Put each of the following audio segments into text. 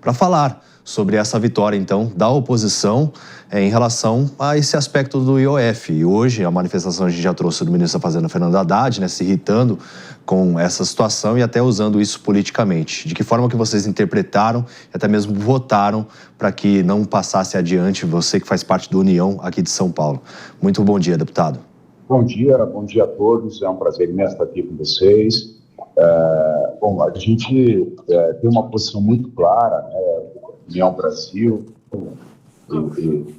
para falar sobre essa vitória, então, da oposição em relação a esse aspecto do IOF. E hoje, a manifestação a gente já trouxe do ministro da Fazenda, Fernando Haddad, né, se irritando com essa situação e até usando isso politicamente. De que forma que vocês interpretaram e até mesmo votaram para que não passasse adiante você que faz parte do União aqui de São Paulo? Muito bom dia, deputado. Bom dia a todos. É um prazer imenso estar aqui com vocês. A gente tem uma posição muito clara, né, União Brasil, e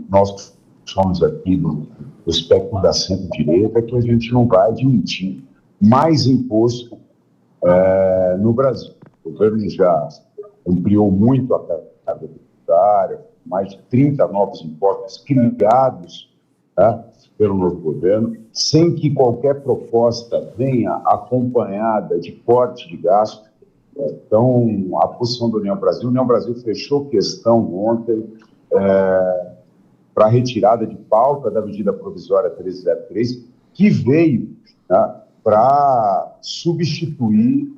nós somos aqui do espectro da centro-direita, que a gente não vai admitir mais imposto no Brasil. O governo já ampliou muito a carga tributária, mais de 30 novos impostos criados, pelo novo governo, sem que qualquer proposta venha acompanhada de corte de gasto. Então, a posição da União Brasil fechou questão ontem para a retirada de pauta da medida provisória 1303, que veio para substituir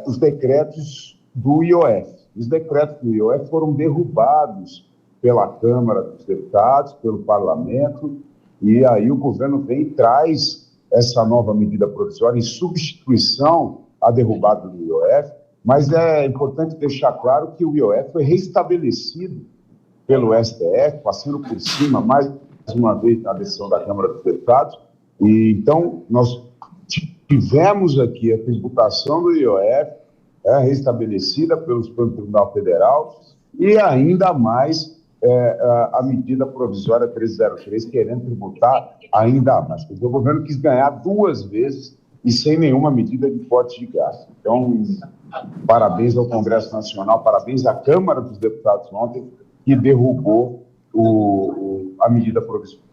os decretos do IOF. Os decretos do IOF foram derrubados pela Câmara dos Deputados, pelo Parlamento, e aí o governo vem e traz essa nova medida provisória em substituição à derrubada do IOF, mas é importante deixar claro que o IOF foi restabelecido pelo STF, passando por cima, mais uma vez, na decisão da Câmara dos Deputados, e então nós tivemos aqui a tributação do IOF restabelecida pelo Supremo Tribunal Federal e ainda mais a medida provisória 1303 querendo tributar ainda mais. O governo quis ganhar duas vezes e sem nenhuma medida de corte de gasto. Então, parabéns ao Congresso Nacional, parabéns à Câmara dos Deputados ontem, que derrubou a medida provisória.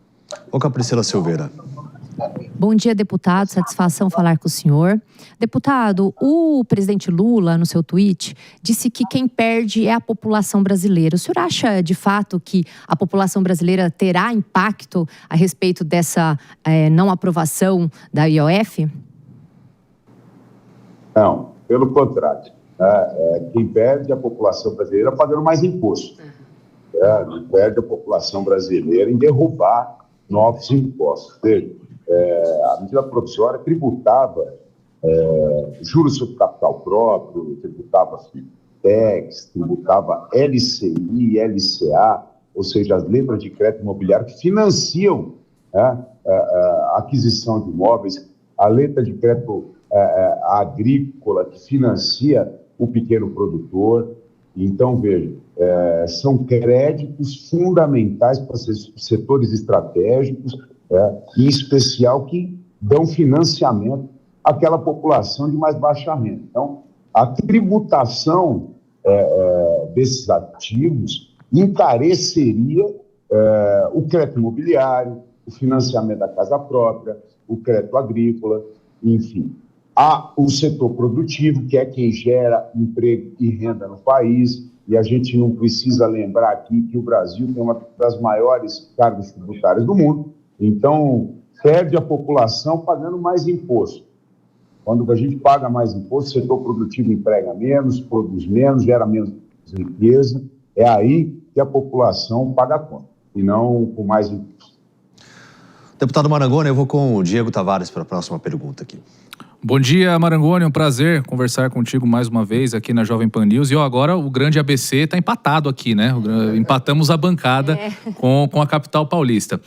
Ô, Priscila Silveira. Bom dia, deputado. Satisfação falar com o senhor. Deputado, o presidente Lula, no seu tweet, disse que quem perde é a população brasileira. O senhor acha, de fato, que a população brasileira terá impacto a respeito dessa não aprovação da IOF? Não, pelo contrário. Quem perde é a população brasileira pagando mais imposto. Não perde a população brasileira em derrubar novos impostos. A medida provisória tributava juros sobre capital próprio, tributava FITEX, tributava LCI, LCA, ou seja, as letras de crédito imobiliário que financiam a aquisição de imóveis, a letra de crédito agrícola que financia o pequeno produtor. Então, veja, são créditos fundamentais para setores estratégicos, em especial que dão financiamento àquela população de mais baixa renda. Então, a tributação desses ativos encareceria o crédito imobiliário, o financiamento da casa própria, o crédito agrícola, enfim. Há o setor produtivo, que é quem gera emprego e renda no país, e a gente não precisa lembrar aqui que o Brasil tem uma das maiores cargas tributárias do mundo. Então, perde a população pagando mais imposto. Quando a gente paga mais imposto, o setor produtivo emprega menos, produz menos, gera menos riqueza. É aí que a população paga a conta, e não com mais imposto. Deputado Marangoni, eu vou com o Diego Tavares para a próxima pergunta aqui. Bom dia, Marangoni, um prazer conversar contigo mais uma vez aqui na Jovem Pan News. E agora o grande ABC está empatado aqui, né? Empatamos a bancada com a capital paulista.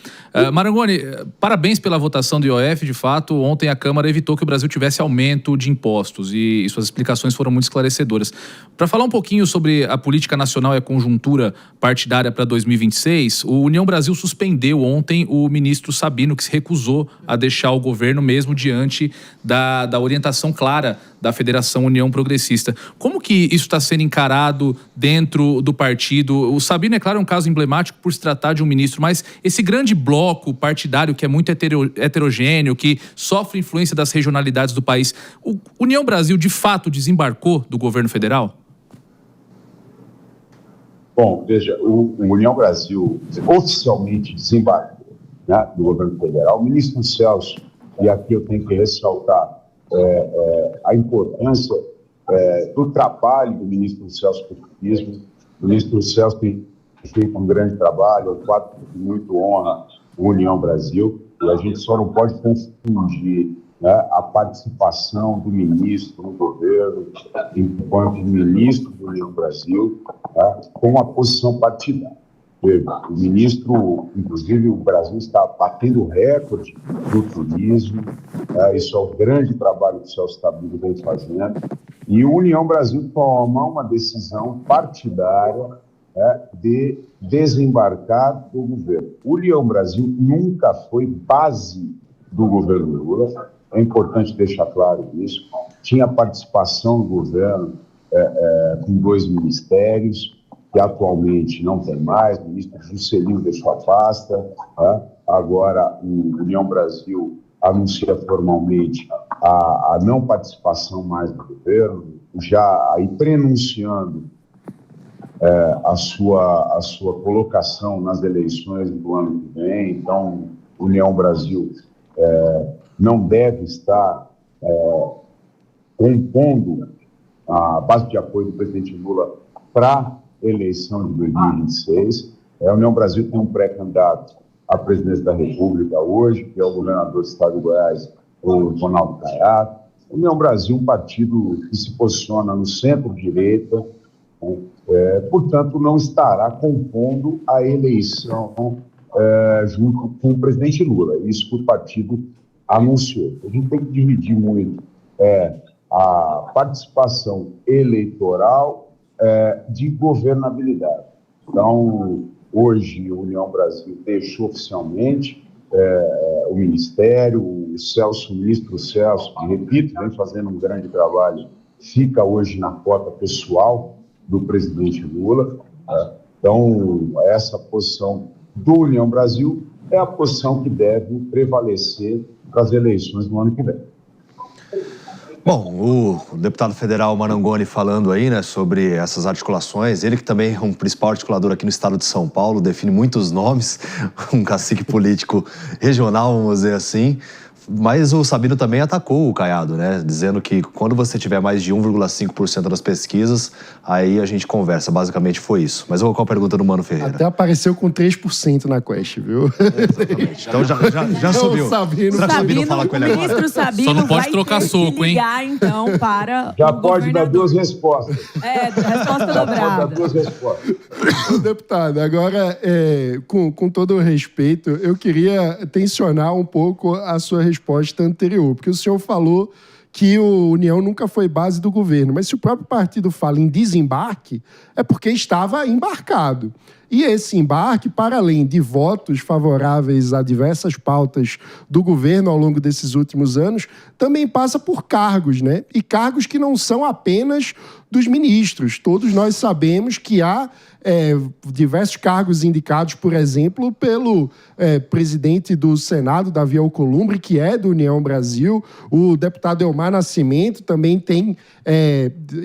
Marangoni, parabéns pela votação do IOF. De fato, ontem a Câmara evitou que o Brasil tivesse aumento de impostos e suas explicações foram muito esclarecedoras. Para falar um pouquinho sobre a política nacional e a conjuntura partidária para 2026, o União Brasil suspendeu ontem o ministro Sabino, que se recusou a deixar o governo mesmo diante da orientação clara da Federação União Progressista. Como que isso está sendo encarado dentro do partido? O Sabino, é claro, é um caso emblemático por se tratar de um ministro, mas esse grande bloco partidário que é muito heterogêneo, que sofre influência das regionalidades do país, o União Brasil de fato desembarcou do governo federal? Bom, veja, o União Brasil oficialmente desembarcou, né, do governo federal. O ministro Celso, e aqui eu tenho que ressaltar a importância do trabalho do ministro Celso Portuguesmo. O ministro Celso tem feito um grande trabalho, é um quadro de muito honra o União Brasil, e a gente só não pode confundir, né, a participação do ministro no governo, enquanto ministro do União Brasil, né, com a posição partidária. O ministro, inclusive, o Brasil está batendo recorde do turismo, isso é o grande trabalho que o Celso Tabile vem fazendo, e o União Brasil toma uma decisão partidária, de desembarcar do governo. O União Brasil nunca foi base do governo Lula, é importante deixar claro isso. Tinha participação no governo com 2 ministérios, que atualmente não tem mais. O ministro Juscelino deixou a pasta. Agora, o União Brasil anuncia formalmente a não participação mais do governo, já aí prenunciando a sua colocação nas eleições do ano que vem. Então, União Brasil não deve estar compondo a base de apoio do presidente Lula para a eleição de 2026. A União Brasil tem um pré-candidato à presidência da República hoje, que é o governador do estado de Goiás, o Ronaldo Caiado. A União Brasil, um partido que se posiciona no centro-direita, portanto, não estará compondo a eleição junto com o presidente Lula. Isso que o partido anunciou. A gente tem que dividir muito a participação eleitoral de governabilidade. Então, hoje, a União Brasil deixou oficialmente o Ministério, o ministro Celso, que, repito, vem fazendo um grande trabalho, fica hoje na cota pessoal do presidente Lula. Então, essa posição do União Brasil é a posição que deve prevalecer para as eleições no ano que vem. Bom, o deputado federal Marangoni falando aí, né, sobre essas articulações, ele que também é um principal articulador aqui no estado de São Paulo, define muitos nomes, um cacique político regional, vamos dizer assim. Mas o Sabino também atacou o Caiado, né? Dizendo que quando você tiver mais de 1,5% das pesquisas, aí a gente conversa. Basicamente foi isso. Mas eu vou com a pergunta do Mano Ferreira. Até apareceu com 3% na Quest, viu? Exatamente. Então já subiu. Sabino fala com ele agora. O ministro Sabino Só não pode vai trocar ter soco, que ligar, então, para já o pode dar governador. 2 respostas. Resposta Já pode dar dobrada. 2 respostas. Deputado, agora, com todo o respeito, eu queria tensionar um pouco a sua resposta anterior, porque o senhor falou que o União nunca foi base do governo, mas se o próprio partido fala em desembarque, é porque estava embarcado. E esse embarque, para além de votos favoráveis a diversas pautas do governo ao longo desses últimos anos, também passa por cargos, né? E cargos que não são apenas dos ministros. Todos nós sabemos que há diversos cargos indicados, por exemplo, pelo presidente do Senado, Davi Alcolumbre, que é do União Brasil. O deputado Elmar Nascimento também tem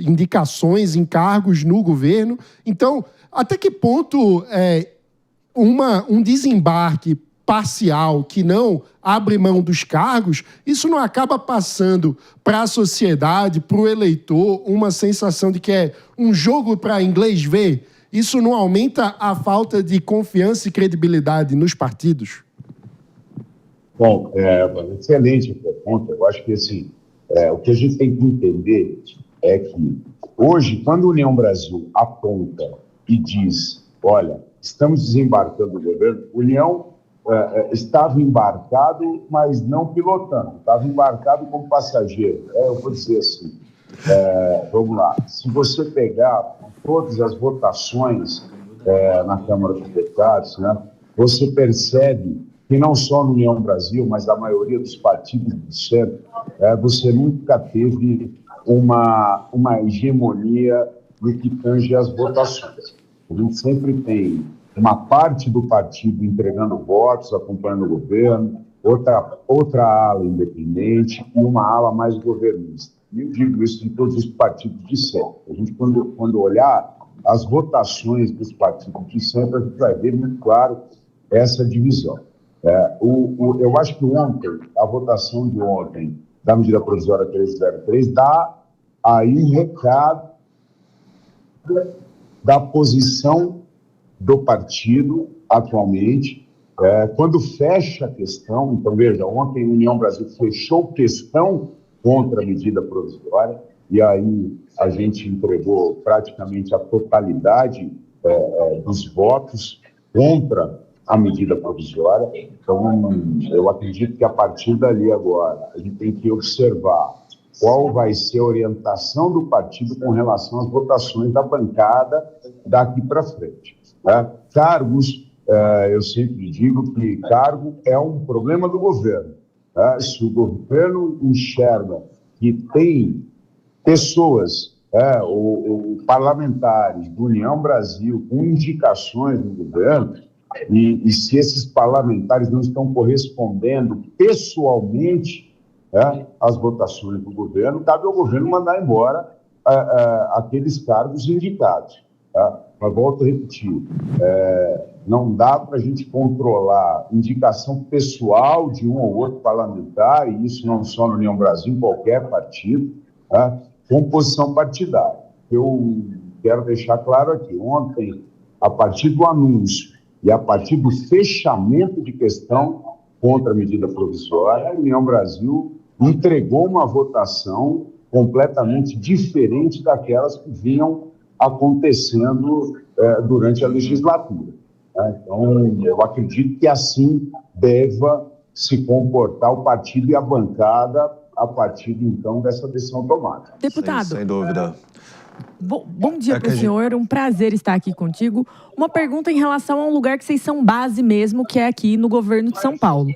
indicações em cargos no governo. Então, até que ponto um desembarque parcial que não abre mão dos cargos, isso não acaba passando para a sociedade, para o eleitor, uma sensação de que é um jogo para inglês ver? Isso não aumenta a falta de confiança e credibilidade nos partidos? Bom, excelente pergunta. Eu acho que assim, o que a gente tem que entender é que hoje, quando a União Brasil aponta e diz, olha, estamos desembarcando do governo, a União estava embarcado, mas não pilotando, estava embarcado como passageiro. Eu vou dizer assim, vamos lá, se você pegar todas as votações na Câmara dos Deputados, né, você percebe que não só no União Brasil, mas a maioria dos partidos do centro, você nunca teve uma hegemonia no que tange as votações. A gente sempre tem uma parte do partido entregando votos, acompanhando o governo, outra ala independente e uma ala mais governista. E eu digo isso de todos os partidos de centro. A gente, quando olhar as votações dos partidos de centro, a gente vai ver muito claro essa divisão. Eu acho que ontem, a votação de ontem da medida provisória 303 dá aí um recado da posição do partido atualmente. Quando fecha a questão, então veja, ontem a União Brasil fechou questão contra a medida provisória, e aí a gente entregou praticamente a totalidade dos votos contra a medida provisória. Então, eu acredito que a partir dali agora, a gente tem que observar qual vai ser a orientação do partido com relação às votações da bancada daqui para frente. Né? Cargos, eu sempre digo que cargo é um problema do governo. Né? Se o governo enxerga que tem pessoas ou parlamentares do União Brasil com indicações do governo, e se esses parlamentares não estão correspondendo pessoalmente às votações do governo, cabe ao governo mandar embora aqueles cargos indicados. Tá? Mas volto a repetir, não dá para a gente controlar indicação pessoal de um ou outro parlamentar, e isso não só na União Brasil, em qualquer partido, tá? Composição partidária. Eu quero deixar claro aqui, ontem, a partir do anúncio e a partir do fechamento de questão contra a medida provisória, a União Brasil entregou uma votação completamente diferente daquelas que vinham acontecendo durante a legislatura. Então, eu acredito que assim deva se comportar o partido e a bancada a partir, então, dessa decisão tomada. Deputado. Sem dúvida. Bom dia para o senhor, um prazer estar aqui contigo. Uma pergunta em relação a um lugar que vocês são base mesmo, que é aqui no governo de São Paulo.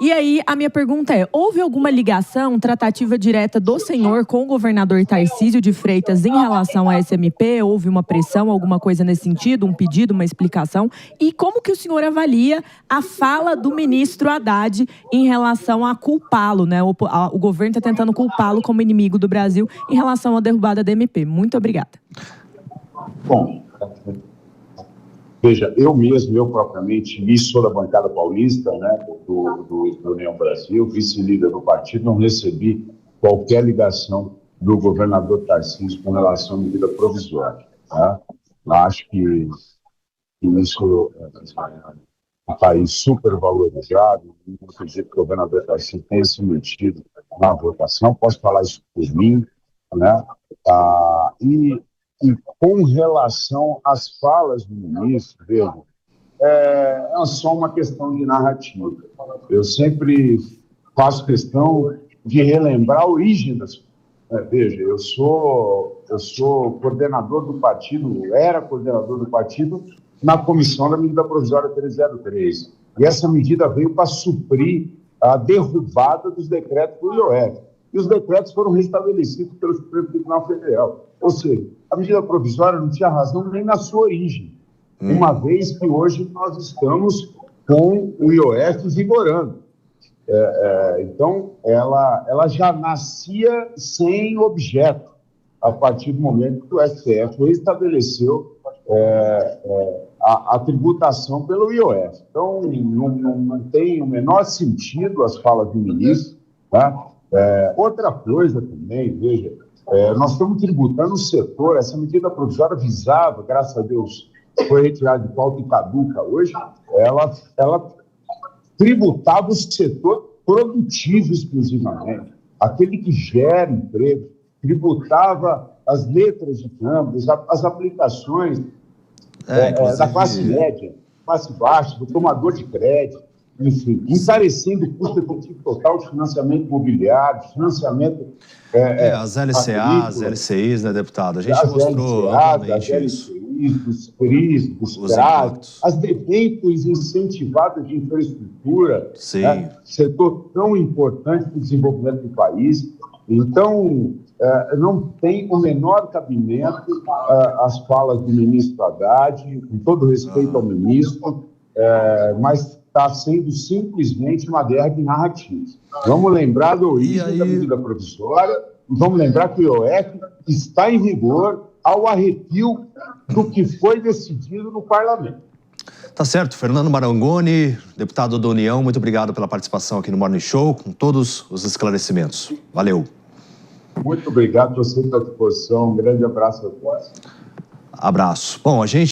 E aí, a minha pergunta é, houve alguma ligação, tratativa direta do senhor com o governador Tarcísio de Freitas em relação à SMP? Houve uma pressão, alguma coisa nesse sentido, um pedido, uma explicação? E como que o senhor avalia a fala do ministro Haddad em relação a culpá-lo, né? O governo está tentando culpá-lo como inimigo do Brasil em relação à derrubada da MP. Muito obrigada. Bom, veja, eu propriamente, sou da bancada paulista, né, do União Brasil, vice-líder do partido, não recebi qualquer ligação do governador Tarcísio com relação à medida provisória. Tá? Acho que isso é um país super valorizado, não acredito que o governador Tarcísio tenha se metido na votação, posso falar isso por mim, né? E com relação às falas do ministro, veja, é só uma questão de narrativa. Eu sempre faço questão de relembrar a origem das coisas. Veja, eu sou coordenador do partido, era coordenador do partido na comissão da medida provisória 303. E essa medida veio para suprir a derrubada dos decretos do IOF. E os decretos foram restabelecidos pelo Supremo Tribunal Federal. Ou seja, a medida provisória não tinha razão nem na sua origem, uma vez que hoje nós estamos com o IOF vigorando. Então, ela já nascia sem objeto, a partir do momento que o STF estabeleceu a tributação pelo IOF. Então, não tem o menor sentido as falas do ministro. Tá? Outra coisa também, veja, nós estamos tributando o setor, essa medida provisória visava, graças a Deus, foi retirada de pauta e caduca hoje, ela tributava o setor produtivo exclusivamente, aquele que gera emprego, tributava as letras de câmbio, as aplicações da classe média, classe baixa, do tomador de crédito, enfim, encarecendo o custo efetivo total de financiamento imobiliário, financiamento... as LCAs, LCIs, né, deputado? A gente mostrou amplamente isso. Dos CRIs, dos CRAs, as debêntures incentivadas de infraestrutura, setor tão importante para o desenvolvimento do país. Então, não tem o menor cabimento as falas do ministro Haddad, com todo respeito ao ministro, mas está sendo simplesmente uma guerra de narrativas. Vamos lembrar da origem da medida provisória, e vamos lembrar que o IOF está em vigor ao arrepio do que foi decidido no parlamento. Tá certo. Fernando Marangoni, deputado da União, muito obrigado pela participação aqui no Morning Show, com todos os esclarecimentos. Valeu. Muito obrigado, estou sempre à disposição. Um grande abraço a todos. Abraço. Bom, a gente